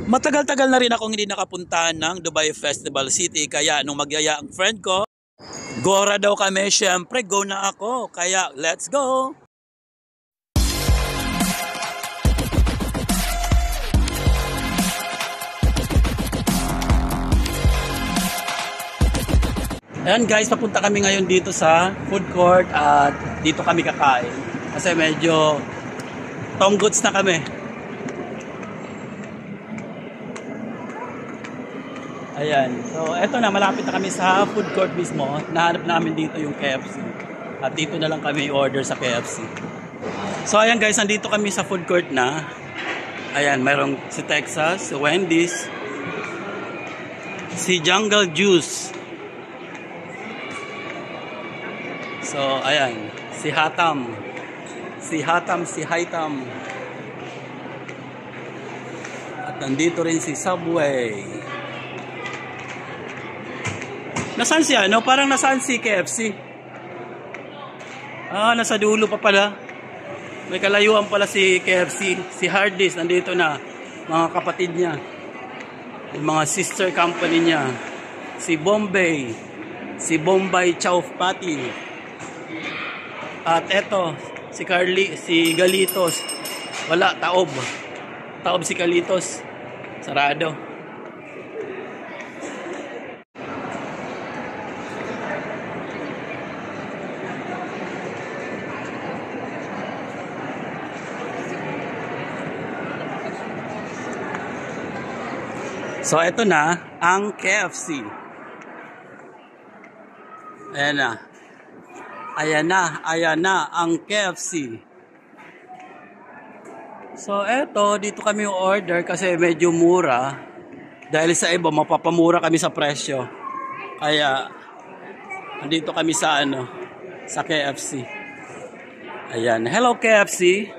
Matagal-tagal na rin akong hindi nakapunta ng Dubai Festival City, kaya nung magyaya ang friend ko, Gora daw kami, syempre go na ako, kaya let's go! Ayan guys, papunta kami ngayon dito sa food court at dito kami kakain kasi medyo tonggots na kami. Ayan. So, eto na. Malapit na kami sa food court mismo. Nahanap namin dito yung KFC. At dito na lang kami order sa KFC. So, ayan guys. Nandito kami sa food court na. Ayan. Mayroong si Texas, si Wendy's, si Jungle Juice. So, ayan. Si Hatam. Si Hatam, si Haitam. At nandito rin si Subway. Nasaan si ano? Parang nasaan si KFC? Ah, nasa dulo pa pala. May kalayuan pala si KFC. Si Hardee's nandito na. Mga kapatid niya. Yung mga sister company niya. Si Bombay. Si Bombay Chow Patty. At eto, si Carly, si Galitos. Wala, taob. Taob si Galitos. Sarado. So, ito na ang KFC. Ayan na. Ayan na. Ayan na ang KFC. So, ito. Dito kami order kasi medyo mura. Dahil sa iba, mapapamura kami sa presyo. Kaya, nandito kami sa ano, sa KFC. Ayan. Hello, KFC.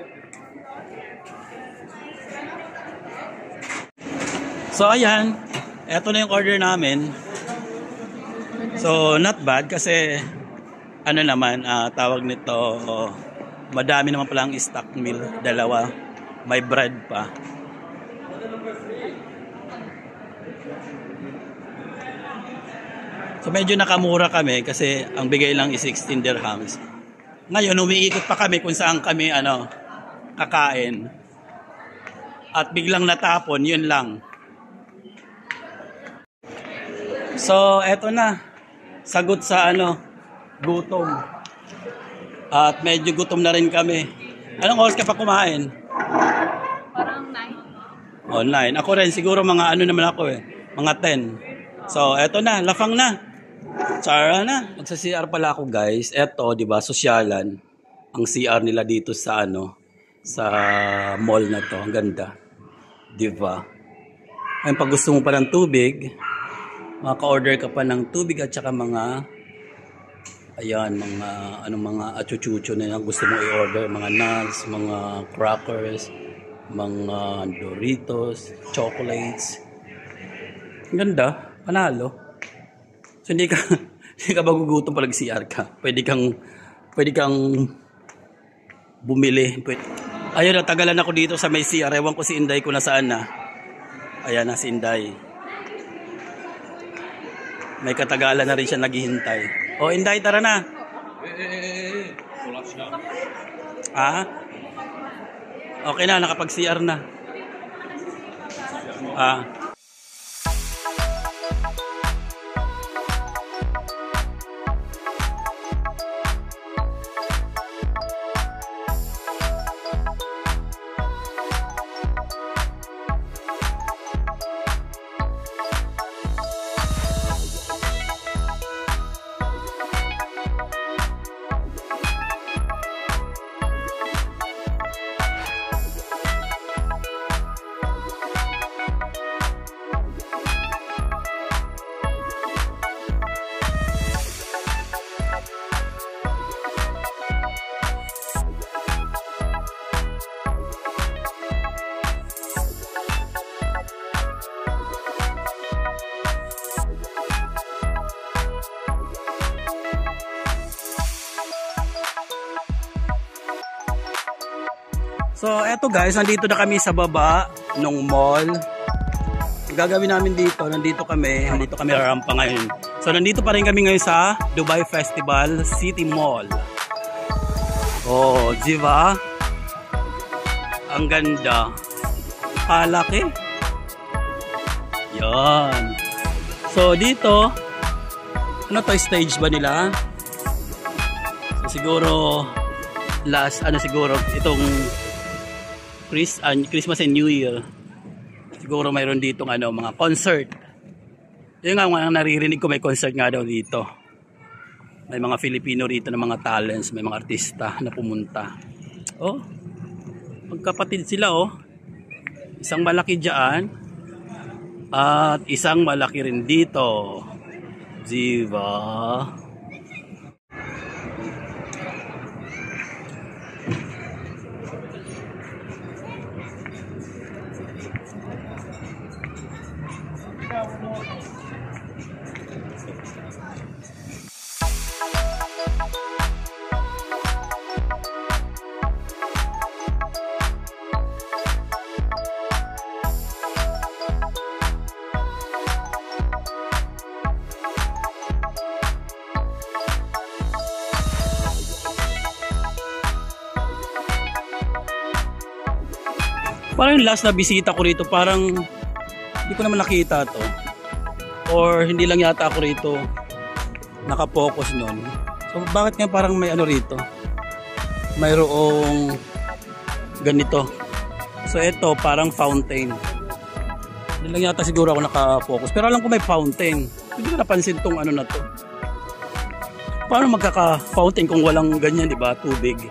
So ayan, eto na yung order namin. So not bad kasi ano naman, tawag nito, madami naman palang stock meal, dalawa, may bread pa. So medyo nakamura kami kasi ang bigay lang is 16 dirhams. Ngayon umiikot pa kami kung saan kami kakain. At biglang natapon, yun lang. So, eto na. Sagot sa gutom. At medyo gutom na rin kami. Anong oras ka pa kumain? Parang 9. Online. Ako rin, siguro mga naman ako mga 10. So, eto na. Lafang na. Tsara na. Magsa-CR pala ako guys. Eto, di ba, sosyalan. Ang CR nila dito sa sa mall na to. Ang ganda. Di ba? Ayun, pag gusto mo pa ng tubig, maka-order ka pa ng tubig at saka mga mga achuchucho na gusto mo i-order, mga nuts, mga crackers, mga Doritos, chocolates. Ganda, panalo. So hindi ka magugutom pag CR ka. Pwede kang bumili. Ayun, natagalan ako dito sa may CR. Ewan ko si Inday ko nasaan na. Ayan na si Inday. May katagalan na rin siya naghihintay. O, Inday, tara na. Ah? Okay na, nakapag-CR na. Ah. So eto guys, nandito na kami sa baba ng mall. Ang gagawin namin dito, nandito kami rampa ngayon. So nandito pa rin kami ngayon sa Dubai Festival City Mall. Oh, di ba? Ang ganda. Kalaki. Yan. So dito, ano to, stage ba nila? So siguro siguro itong Christmas and New Year. Siguro mayroon dito mga concert. Yung nga naririnig ko, may concert nga daw dito. May mga Filipino rito na mga talents, may mga artista na pumunta. Oh, magkapatid sila oh. Isang malaki diyan at isang malaki rin dito. Diba? Parang yung last na bisita ko rito, parang hindi ko naman nakita to. Or hindi lang yata ako rito nakapokus nun. So bakit nga parang may rito? Mayroong ganito. So ito parang fountain. Hindi lang yata siguro ako nakapokus. Pero alam ko may fountain. Hindi ko napansin tong na to. Paano magkaka-fountain kung walang ganyan, di ba? Tubig.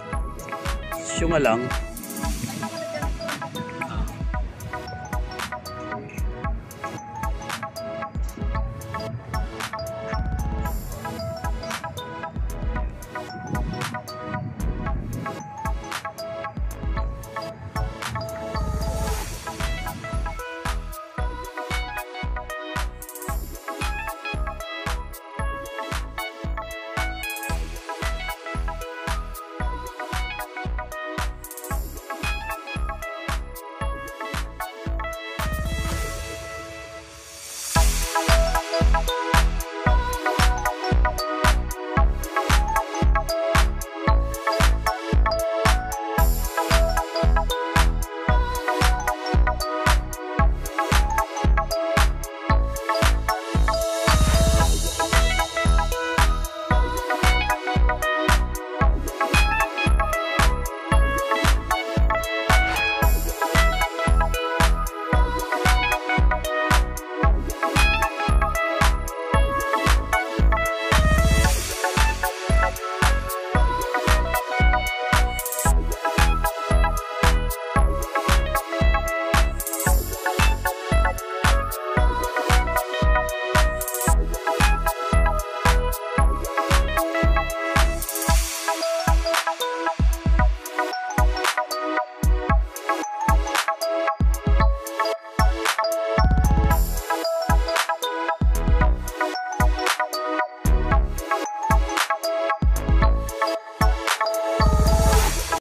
Siya nga lang.